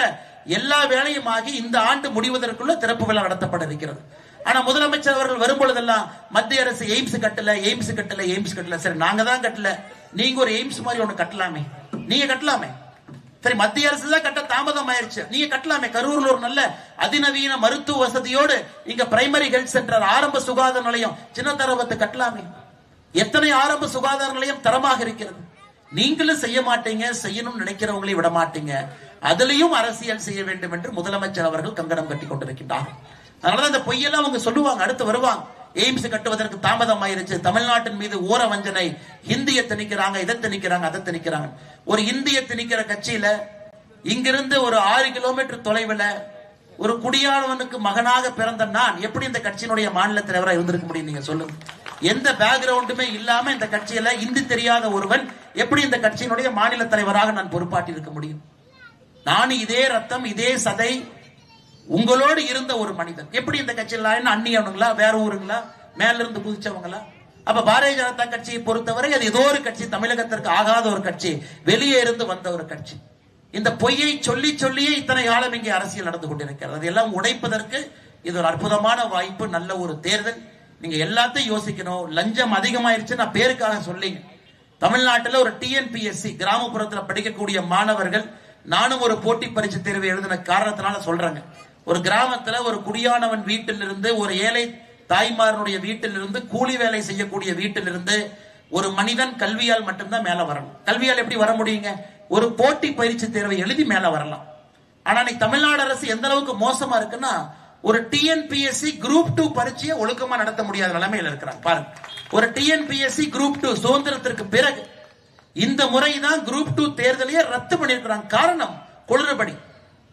எல்லா வேலையும் ஆகி இந்த ஆண்டு முடிவதற்குள்ள திறப்பு விழா நடத்தப்பட இருக்கிறது. ஆனா முதலமைச்சர் அவர்கள் வரும்பொழுதெல்லாம் மத்திய அரசு எய்ம்ஸ் கட்டல. சரி, நாங்க தான் கட்டல, நீங்க ஒரு எய்ம்ஸ் மாதிரி ஒண்ணு கட்டலாமே, நீங்க கட்டலாமே. சரி, மத்திய அரசு தான் கட்ட தாமதம் ஆயிருச்சு, நீங்க கட்டலாமே. கரூர்ல ஒரு நல்ல அதிநவீன மருத்துவ வசதியோடு இங்க பிரைமரி ஹெல்த் சென்டர், ஆரம்ப சுகாதார நிலையம் சின்னத்தரவத்தை கட்டலாமே. எத்தனை ஆரம்ப சுகாதார நிலையம் தரமாக இருக்கிறது. நீங்களும் செய்ய மாட்டீங்க, செய்யணும் நினைக்கிறவங்களையும் விட மாட்டீங்க. அதுலயும் அரசியல் செய்ய வேண்டும் என்று முதலமைச்சர் அவர்கள் கங்கணம் கட்டி கொண்டிருக்கின்றார். அதனாலதான் இந்த பொய்யெல்லாம் அவங்க சொல்லுவாங்க, அடுத்து வருவாங்க. எய்ம்ஸ் கட்டுவதற்கு தாமதம் ஆயிருச்சு, தமிழ்நாட்டின் மீது ஓர வஞ்சனை, இந்திய திணிக்கிறாங்க, இதை திணிக்கிறாங்க, அதை திணிக்கிறாங்க. ஒரு இந்திய திணிக்கிற கட்சியில இங்கிருந்து ஒரு 6 கிலோமீட்டர் தொலைவில் ஒரு குடியானவனுக்கு மகனாக பிறந்த நான் எப்படி இந்த கட்சியினுடைய மாநில தலைவராக இருந்திருக்க முடியும்? நீங்க சொல்லுங்க. எந்த பேக்ரவுண்டுமே இல்லாம இந்த கட்சியில இந்தி தெரியாத ஒருவன் எப்படி இந்த கட்சியினுடைய மாநில தலைவராக நான் பொறுப்பாட்டி இருக்க முடியும்? நான் இதே ரத்தம், இதே சதை உங்களோடு இருந்த ஒரு மனிதன் எப்படி இந்த கட்சியில அந்நியவனுங்களா, வேற ஊருங்களா, மேல இருந்து குதிச்சவங்களா? அப்ப பாரதிய ஜனதா கட்சியை பொறுத்தவரை அது ஏதோ ஒரு கட்சி, தமிழகத்திற்கு ஆகாத ஒரு கட்சி, வெளியே இருந்து வந்த ஒரு கட்சி. இந்த பொய்யை சொல்லி சொல்லியே இத்தனை காலம் இங்கே அரசியல் நடந்து கொண்டிருக்கிறது. அதெல்லாம் உடைப்பதற்கு இது ஒரு அற்புதமான வாய்ப்பு, நல்ல ஒரு தேர்தல். நீங்க எல்லாத்தையும் யோசிக்கணும். லஞ்சம் அதிகமாயிருச்சு நான் பேருக்காக சொல்லிங்க. தமிழ்நாட்டில் ஒரு டிஎன்பிஎஸ்சி கிராமப்புறத்தில் படிக்கக்கூடிய மாணவர்கள், நானும் ஒரு போட்டி பரீட்சை தேர்வு எழுதின காரணத்தினால சொல்றாங்க, ஒரு கிராமத்துல ஒரு குடியானவன் வீட்டிலிருந்து, ஒரு ஏழை தாய்மாரனுடைய வீட்டிலிருந்து, கூலி வேலை செய்யக்கூடிய வீட்டிலிருந்து ஒரு மனிதன் கல்வியால் மட்டும்தான் மேல வரணும். கல்வியால் எப்படி வர முடியுங்க? ஒரு போட்டி பயிற்சி தேர்வை எழுதி மேல வரலாம். ஆனா இன்னைக்கு தமிழ்நாடு அரசு எந்த அளவுக்கு மோசமா இருக்குன்னா, ஒரு டிஎன்பிஎஸ்சி குரூப் 2 பரீட்சையை ஒழுக்கமா நடத்த முடியாத நிலைமையில இருக்கிறாங்க. பாருங்க, ஒரு டிஎன்பிஎஸ்சி குரூப் 2 சுதந்திரத்திற்கு பிறகு இந்த முறைதான் குரூப் 2 தேர்தலையே ரத்து பண்ணிருக்கிறாங்க. காரணம் குளறுபடி.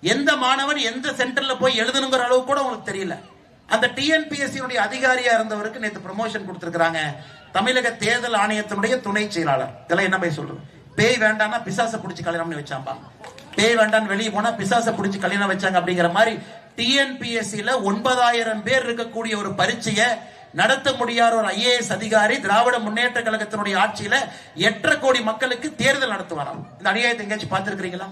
எந்த மாணவன் எந்த சென்டர்ல போய் எழுதணுங்கிற அளவு கூட உங்களுக்கு தெரியல. அந்த டிஎன்பிஎஸ்சி அதிகாரியா இருந்தவருக்கு நேற்று ப்ரமோஷன் கொடுத்திருக்காங்க. தமிழக தேர்தல் ஆணையத்தினுடைய துணை செயலாளர். இதெல்லாம் என்ன போய் சொல்றது? பேய் வேண்டாம்னா பிசாச பிடிச்சி கல்யாணம் வச்சாம்பா. பேய் வேண்டாம் வெளியே போனா பிசாச பிடிச்சி கல்யாணம் வச்சாங்க அப்படிங்கிற மாதிரி டிஎன்பிஎஸ்சில 9000 பேர் இருக்கக்கூடிய ஒரு பரீட்சையை நடத்த முடியாத ஒரு ஐஏஎஸ் அதிகாரி திராவிட முன்னேற்ற கழகத்தினுடைய ஆட்சியில 8.5 கோடி மக்களுக்கு தேர்தல் நடத்துவாராம். இந்த அநியாயத்தை எங்கேயாச்சும் பார்த்திருக்கிறீங்களா?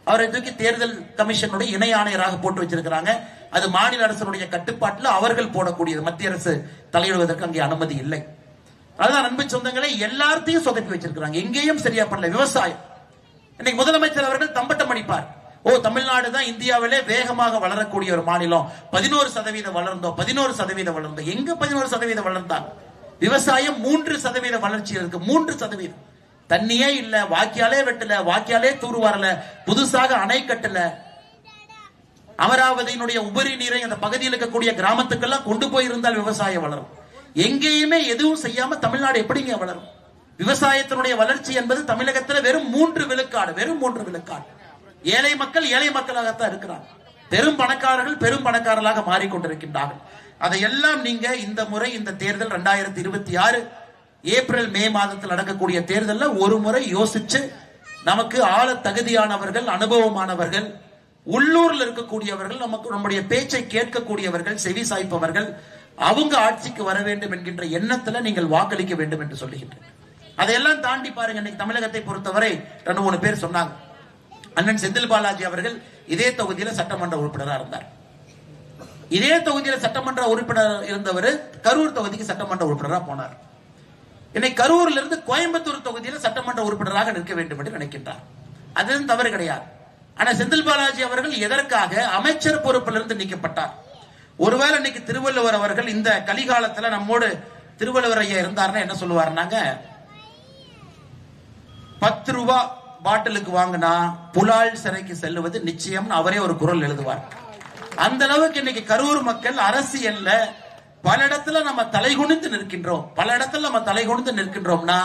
அவரை தூக்கி தேர்தல் கமிஷனுடைய இணை ஆணையராக போட்டு வச்சிருக்கிறாங்க. அது மாநில அரசுடைய கட்டுப்பாட்டில் அவர்கள் போடக்கூடியது. மத்திய அரசு தலையிடுவதற்கு அங்கே அனுமதி இல்லை. அதுதான் அன்பு சொந்தங்களை, எல்லாத்தையும் சொதப்பி வச்சிருக்கிறாங்க. எங்கேயும் சரியா பண்ணல. விவசாயம் இன்னைக்கு முதலமைச்சர் அவர்கள் தம்பட்டம் அடிப்பார். தமிழ்நாடு தான் இந்தியாவிலே வேகமாக வளரக்கூடிய ஒரு மாநிலம், 11% வளர்ந்தோம், 11% வளர்ந்தோம். எங்க 11% வளர்ந்தாங்க? விவசாயம் 3% வளர்ச்சி இருக்கு. 3% தண்ணியே இல்ல, வாக்கியாலே வெட்டல, வாக்கியாலே தூர் வரல, புதுசாக அணை கட்டல. அமராவதியினுடைய உபரி நீரை அந்த பகுதியில் இருக்கக்கூடிய கிராமத்துக்கெல்லாம் கொண்டு போயிருந்தால் விவசாயம் வளரும். எங்கேயுமே எதுவும் செய்யாம தமிழ்நாடு எப்படிங்க வளரும்? விவசாயத்தினுடைய வளர்ச்சி என்பது தமிழகத்தில் வெறும் 3 விழுக்காடு, வெறும் 3 விழுக்காடு. ஏழை மக்கள் ஏழை மக்களாகத்தான் இருக்கிறார். பெரும் பணக்காரர்கள் பெரும் பணக்காரர்களாக மாறிக்கொண்டிருக்கின்றார்கள். அதையெல்லாம் நீங்க இந்த முறை இந்த தேர்தல் 2026 ஏப்ரல் மே மாதத்தில் நடக்கக்கூடிய தேர்தலில் ஒரு முறை யோசிச்சு, நமக்கு ஆள தகுதியானவர்கள், அனுபவமானவர்கள், உள்ளூர்ல இருக்கக்கூடியவர்கள், நமக்கு நம்முடைய பேச்சை கேட்கக்கூடியவர்கள், செவி சாய்ப்பவர்கள், அவங்க ஆட்சிக்கு வர வேண்டும் என்கின்ற எண்ணத்துல நீங்கள் வாக்களிக்க வேண்டும் என்று சொல்லுகின்றேன். அதையெல்லாம் தாண்டி பாருங்க, இன்னைக்கு தமிழகத்தை பொறுத்தவரை 2-3 பேர் சொன்னாங்க. அண்ணன் செந்தில் பாலாஜி அவர்கள் இதே தொகுதியில சட்டமன்ற உறுப்பினராக இருந்தார். இதே தொகுதியில சட்டமன்ற உறுப்பினர் இருந்தவர் கரூர் தொகுதிக்கு சட்டமன்ற உறுப்பினராக போனார். இன்னைக்கு கரூர்ல இருந்து கோயம்புத்தூர் தொகுதியில சட்டமன்ற உறுப்பினராக நிற்க வேண்டும் என்று நினைக்கின்றார். அது தவறு கிடையாது. ஆனா செந்தில் பாலாஜி அவர்கள் எதற்காக அமைச்சர் பொறுப்பிலிருந்து நீக்கப்பட்டார்? ஒருவேளை இன்னைக்கு திருவள்ளுவர் அவர்கள் இந்த கலிகாலத்துல நம்மோடு திருவள்ளுவர் ஐயா இருந்தாருன்னா என்ன சொல்லுவாருன்னாங்க, 10 ரூபாய் பாட்டிலுக்கு வாங்கினா புலால் சிறைக்கு செல்லுவது நிச்சயம் அவரே ஒரு குரல் எழுதுவார். அந்த அளவுக்கு இன்னைக்கு கரூர் மக்கள் அரசியல்ல பல இடத்துல நம்ம தலைகுனிந்து நிற்கின்றோம். பல இடத்துல நம்ம தலைகுனிந்து நிற்கின்றோம்னா,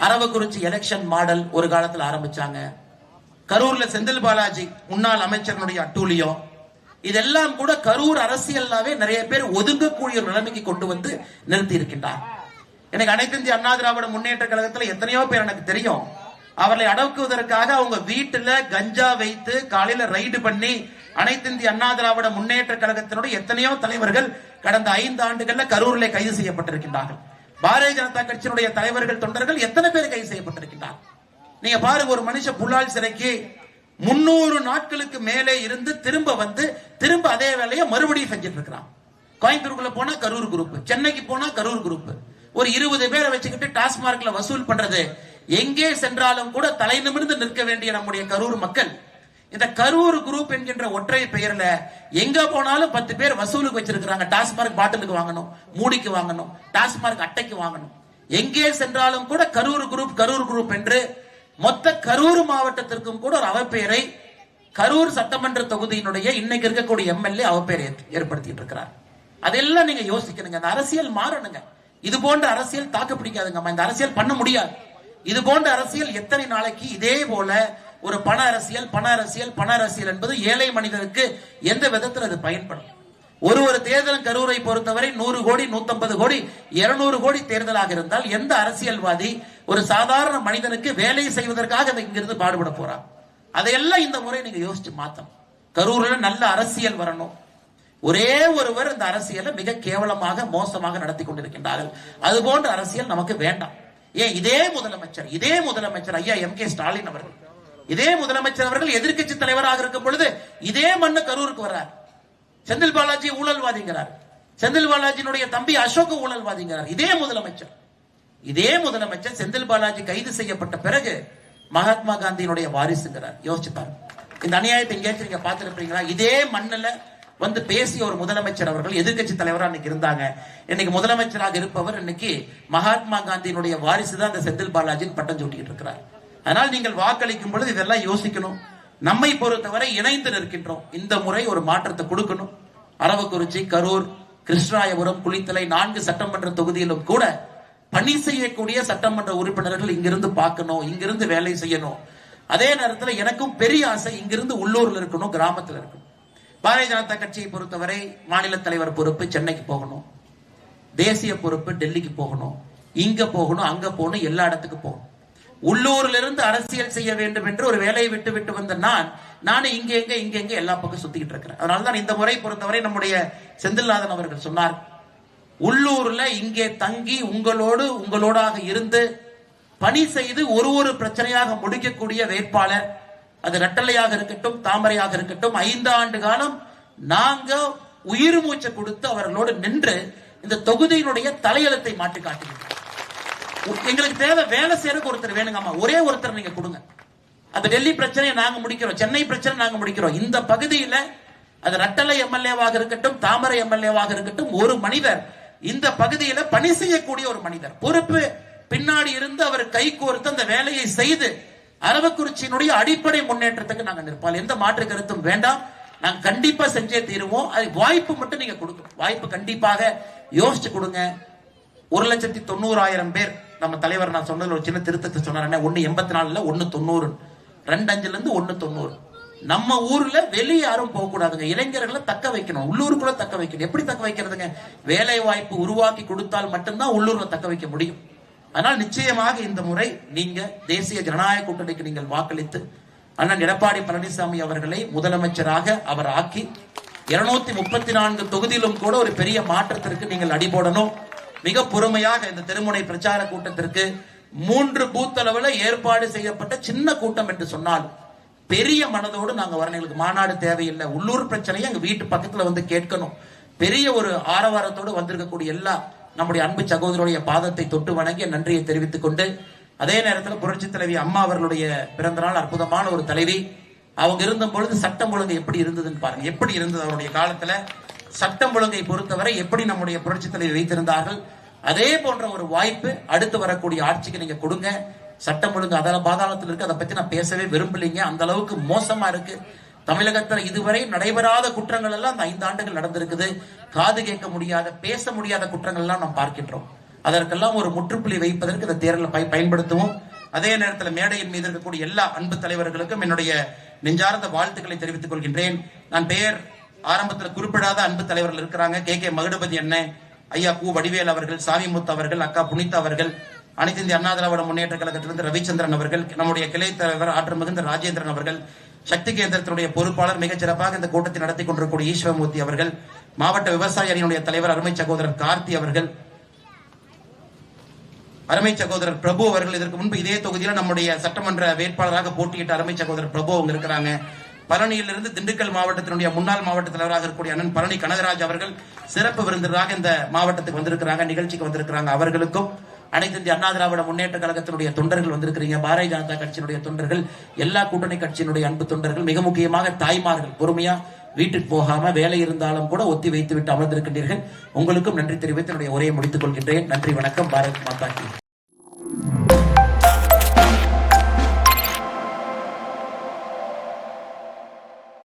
அரவக்குறிச்சி எலெக்ஷன் மாடல் ஒரு காலத்துல ஆரம்பிச்சாங்க. கரூர்ல செந்தில் பாலாஜி முன்னாள் அமைச்சர்களுடைய அட்டூழியம், இதெல்லாம் கூட கரூர் அரசியல்லாவே நிறைய பேர் ஒதுங்கக்கூடிய ஒரு நிலைமைக்கு கொண்டு வந்து நிறுத்தி இருக்கின்றார். எனக்கு அனைத்து இந்திய அண்ணா திராவிட முன்னேற்ற கழகத்துல எத்தனையோ பேர் எனக்கு தெரியும். அவர்களை அடக்குவதற்காக அவங்க வீட்டுல கஞ்சா வைத்து காலையில ரைடு பண்ணி அனைத்து இந்திய அண்ணா திராவிட முன்னேற்ற கழகத்தினுடைய எத்தனையோ தலைவர்கள் கடந்த 5 ஆண்டுகள்ல கரூரிலே கைது செய்யப்பட்டிருக்கின்றார்கள். பாரதிய ஜனதா கட்சியினுடைய தலைவர்கள், தொண்டர்கள் எத்தனை பேர் கைது செய்யப்பட்டிருக்கின்றார்கள்? நீங்க பாருங்க, ஒரு மனுஷன் புலால் சிறைக்கு 300 நாட்களுக்கு மேலே இருந்து திரும்ப வந்து திரும்ப அதே வேலையை மறுபடியும் செஞ்சிட்டு இருக்கிறான். கோயம்புத்தூருக்குள்ள போனா கரூர் குரூப், சென்னைக்கு போனா கரூர் குரூப், ஒரு 20 பேரை வச்சுக்கிட்டு டாஸ்மார்க்ல வசூல் பண்றது. எங்கே சென்றாலும் கூட தலை நிமிர்ந்து நிற்க வேண்டிய நம்முடைய கரூர் மக்கள் இந்த கரூர் குரூப் என்கின்ற ஒற்றை பெயர்ல எங்க போனாலும் 10 பேர் வசூலுக்கு வச்சிருக்கிறாங்க. டாஸ்மார்க் பாட்டிலுக்கு வாங்கணும், மூடிக்கு வாங்கணும், டாஸ்மார்க் அட்டைக்கு வாங்கணும். எங்கே சென்றாலும் கூட கரூர் குரூப் என்று மொத்த கரூர் மாவட்டத்திற்கும் கூட ஒரு அவப்பெயரை கரூர் சட்டமன்ற தொகுதியினுடைய இன்னைக்கு இருக்கக்கூடிய எம்எல்ஏ அவப்பெயரை ஏற்படுத்திட்டு இருக்கிறார். அதெல்லாம் நீங்க யோசிக்கணுங்க. அந்த அரசியல் மாறணுங்க. இது போன்ற அரசியல் தாக்கு பிடிக்காதுங்க. இந்த அரசியல் பண்ண முடியாது. இது போன்ற அரசியல் எத்தனை நாளைக்கு இதே போல ஒரு பண அரசியல் என்பது ஏழை மனிதனுக்கு எந்த விதத்தில் அது பயன்படும்? ஒரு தேர்தல் கரூரை பொறுத்தவரை 100 கோடி, 150 கோடி, 200 கோடி தேர்தலாக இருந்தால் எந்த அரசியல்வாதி ஒரு சாதாரண மனிதனுக்கு வேலை செய்வதற்காக இங்கிருந்து பாடுபட போறார்? அதையெல்லாம் இந்த முறை நீங்க யோசிச்சு மாத்தணும். கரூர்ல நல்ல அரசியல் வரணும். ஒரே ஒருவர் இந்த அரசியலை மிக கேவலமாக மோசமாக நடத்தி கொண்டிருக்கின்றார்கள். அது போன்ற அரசியல் நமக்கு வேண்டாம். ஏன் இதே முதலமைச்சர் ஐயா M.K. ஸ்டாலின் அவர்கள், இதே முதலமைச்சர் அவர்கள் எதிர்க்கட்சி தலைவராக இருக்கும் பொழுது இதே மண்ணு கரூருக்கு வர்றார். செந்தில் பாலாஜி ஊழல்வாதிங்கிறார், செந்தில் பாலாஜியினுடைய தம்பி அசோக் ஊழல்வாதிங்கிறார். இதே முதலமைச்சர் செந்தில் பாலாஜி கைது செய்யப்பட்ட பிறகு மகாத்மா காந்தியினுடைய வாரிசுங்கிறார். யோசிச்சு பாருங்க, இந்த அநியாயத்தை எங்கேயாச்சும் நீங்க பார்த்திருப்பீங்களா? இதே மண்ணில் வந்து பேசிய ஒரு முதலமைச்சர் அவர்கள் எதிர்க்கட்சி தலைவராக இன்னைக்கு இருந்தாங்க. இன்னைக்கு முதலமைச்சராக இருப்பவர் இன்னைக்கு மகாத்மா காந்தியினுடைய வாரிசு தான் அந்த செந்தில் பாலாஜின்னு பட்டம் சூட்டிக்கிட்டு இருக்கிறார். அதனால் நீங்கள் வாக்களிக்கும் பொழுது இதெல்லாம் யோசிக்கணும். நம்மை பொறுத்தவரை இணைந்து நிற்கின்றோம். இந்த முறை ஒரு மாற்றத்தை கொடுக்கணும். அரவக்குறிச்சி, கரூர், கிருஷ்ணாயபுரம், குளித்தலை 4 சட்டமன்ற தொகுதியிலும் கூட பணி செய்யக்கூடிய சட்டமன்ற உறுப்பினர்கள் இங்கிருந்து பார்க்கணும், இங்கிருந்து வேலை செய்யணும். அதே நேரத்தில் எனக்கும் பெரிய ஆசை இங்கிருந்து உள்ளூர்ல இருக்கணும், கிராமத்தில் இருக்கணும். பாரதிய ஜனதா கட்சியை பொறுத்தவரை மாநில தலைவர் பொறுப்பு சென்னைக்கு போகணும், தேசிய பொறுப்பு டெல்லிக்கு போகணும், இங்க போகணும், அங்க போகணும், எல்லா இடத்துக்கும் போகணும். உள்ளூர்ல இருந்து அரசியல் செய்ய வேண்டும் என்று ஒரு வேலையை விட்டு வந்த நானும் இங்க எங்க எல்லா பக்கம் சுத்திக்கிட்டு இருக்கிறேன். அதனாலதான் இந்த முறை பொறுத்தவரை நம்முடைய செந்தில்நாதன் அவர்கள் சொன்னார், உள்ளூர்ல இங்கே தங்கி உங்களோடாக இருந்து பணி செய்து ஒரு பிரச்சனையாக முடிக்கக்கூடிய வேட்பாளர், அது ரெட்டலையாக இருக்கட்டும், தாமரையாக இருக்கட்டும், 5 ஆண்டு காலம் நாங்க உயிர் மூச்சை கொடுத்து அவர்களோடு நின்று இந்த தொகுதியினுடைய தலையெழுத்தை மாற்றி காட்டுகிறோம். எங்களுக்கு தேவை வேலை செய்யறதுக்கு ஒருத்தர் வேணுங்கம்மா, ஒரே ஒருத்தர் நீங்க கொடுங்க. அந்த டெல்லி பிரச்சனையை நாங்க முடிக்கிறோம், சென்னை பிரச்சனை நாங்க முடிக்கிறோம். இந்த பகுதியில அது ரெட்டலை எம்எல்ஏவாக இருக்கட்டும், தாமரை எம்எல்ஏவாக இருக்கட்டும், ஒரு மனிதர் இந்த பகுதியில பணி செய்யக்கூடிய ஒரு மனிதர் பொறுப்பு பின்னாடி இருந்து அவர் கை கோர்த்து அந்த வேலையை செய்து அரவக்குறிச்சியினுடைய அடிப்படை முன்னேற்றத்துக்கு நாங்க நிற்பால். எந்த மாற்று கருத்தும் வேண்டாம். நாங்க கண்டிப்பா செஞ்சே தீருவோம். அது வாய்ப்பு மட்டும் நீங்க கொடுக்கணும். வாய்ப்பு கண்டிப்பாக யோசிச்சு கொடுங்க. 1,90,000 பேர் நம்ம தலைவர் நான் சொன்னதுல ஒரு சின்ன திருத்தத்தை சொன்னார். 184 190 25 இருந்து 190. நம்ம ஊர்ல வெளியே யாரும் போக கூடாதுங்க. இளைஞர்களை தக்க வைக்கணும், உள்ளூருக்குள்ள தக்க வைக்கணும். எப்படி தக்க வைக்கிறதுங்க? வேலை வாய்ப்பு உருவாக்கி கொடுத்தால் மட்டும்தான் உள்ளூர்ல தக்க வைக்க முடியும். அதனால் நிச்சயமாக இந்த முறை நீங்க தேசிய ஜனநாயக கூட்டணிக்கு நீங்கள் வாக்களித்து அண்ணன் எடப்பாடி பழனிசாமி அவர்களை முதலமைச்சராக அவர் ஆக்கி 234 தொகுதியிலும் கூட ஒரு பெரிய மாற்றத்திற்கு நீங்கள் அடிபோடணும். மிக பொறுமையாக இந்த தெருமுனை பிரச்சார கூட்டத்திற்கு 3 பூத் அளவில் ஏற்பாடு செய்யப்பட்ட சின்ன கூட்டம் என்று சொன்னால் பெரிய மனதோடு நாங்க வரணும். எங்களுக்கு மாநாடு தேவையில்லை. உள்ளூர் பிரச்சனையை எங்க வீட்டு பக்கத்துல வந்து கேட்கணும். பெரிய ஒரு ஆரவாரத்தோடு வந்திருக்கக்கூடிய எல்லா நம்முடைய அன்பு சகோதரருடைய பாதத்தை தொட்டு வணங்கி நன்றியை தெரிவித்துக் கொண்டு, அதே நேரத்தில் புரட்சி தலைவி அம்மா அவர்களுடைய பிறந்த நாள், அற்புதமான ஒரு தலைவி. அவங்க இருந்த பொழுது சட்டம் ஒழுங்கு எப்படி இருந்ததுன்னு பாருங்க. எப்படி இருந்தது அவருடைய காலத்துல சட்டம் ஒழுங்கை பொறுத்தவரை எப்படி நம்முடைய புரட்சி தலைவி வைத்திருந்தார்கள். அதே போன்ற ஒரு வாய்ப்பு அடுத்து வரக்கூடிய ஆட்சிக்கு நீங்க கொடுங்க. சட்டம் ஒழுங்கு அதெல்லாம் பாதாளத்தில் இருக்கு. அதை பத்தி நான் பேசவே விரும்பலைங்க. அந்த அளவுக்கு மோசமா இருக்கு. தமிழகத்தில் இதுவரை நடைபெறாத குற்றங்கள் எல்லாம் அந்த 5 ஆண்டுகள் நடந்திருக்குது. காது கேட்க முடியாத, பேச முடியாத குற்றங்கள் எல்லாம் நாம் பார்க்கின்றோம். அதற்கெல்லாம் ஒரு முற்றுப்புள்ளி வைப்பதற்கு இந்த தேர்தலை பயன்படுத்துவோம். அதே நேரத்தில் மேடையின் மீது இருக்கக்கூடிய எல்லா அன்பு தலைவர்களுக்கும் என்னுடைய நெஞ்சார்ந்த வாழ்த்துக்களை தெரிவித்துக் கொள்கின்றேன். நான் பெயர் ஆரம்பத்தில் குறிப்பிடாத அன்பு தலைவர்கள் இருக்கிறாங்க. கே மகுடபதி அண்ணன், ஐயா கு வடிவேல் அவர்கள், சாமிமுத்து அவர்கள், அக்கா புனிதா அவர்கள், அனைத்து இந்திய அண்ணா திராவிட முன்னேற்ற கழகத்திலிருந்து ரவிச்சந்திரன் அவர்கள், நம்முடைய கிளை தலைவர் ஆற்றல் மிகுந்த ராஜேந்திரன் அவர்கள், சக்தி கேந்திரத்தினுடைய பொறுப்பாளர் மிகச் சிறப்பாக இந்த கூட்டத்தை நடத்தி கொண்டிருக்கூடிய ஈஸ்வரமூர்த்தி அவர்கள், மாவட்ட விவசாய அணியினுடைய தலைவர் அருமை சகோதரர் கார்த்தி அவர்கள், அருமை சகோதரர் பிரபு அவர்கள். இதற்கு முன்பு இதே தொகுதியில் நம்முடைய சட்டமன்ற வேட்பாளராக போட்டியிட்ட அருமை சகோதரர் பிரபு அவங்க இருக்கிறாங்க. பழனியிலிருந்து திண்டுக்கல் மாவட்டத்தினுடைய முன்னாள் மாவட்ட தலைவராக இருக்கக்கூடிய அண்ணன் பழனி கனகராஜ் அவர்கள் சிறப்பு விருந்தினராக இந்த மாவட்டத்துக்கு வந்திருக்கிறாங்க, நிகழ்ச்சிக்கு வந்திருக்கிறாங்க. அவர்களுக்கும் அனைத்து இந்திய அண்ணா திராவிட முன்னேற்ற கழகத்தினுடைய தொண்டர்கள் வந்திருக்கிறீங்க, பாரதிய ஜனதா கட்சியினுடைய தொண்டர்கள், எல்லா கூட்டணி கட்சியினுடைய அன்பு தொண்டர்கள், மிக முக்கியமாக தாய்மார்கள் பொறுமையா வீட்டுக்கு போகாம வேலை இருந்தாலும் கூட ஒத்தி வைத்து விட்டு அமர்ந்திருக்கின்றீர்கள். உங்களுக்கும் நன்றி தெரிவித்து என்னுடைய உரையை முடித்துக் கொள்கின்றேன். நன்றி, வணக்கம். பாரத் மாதா கி.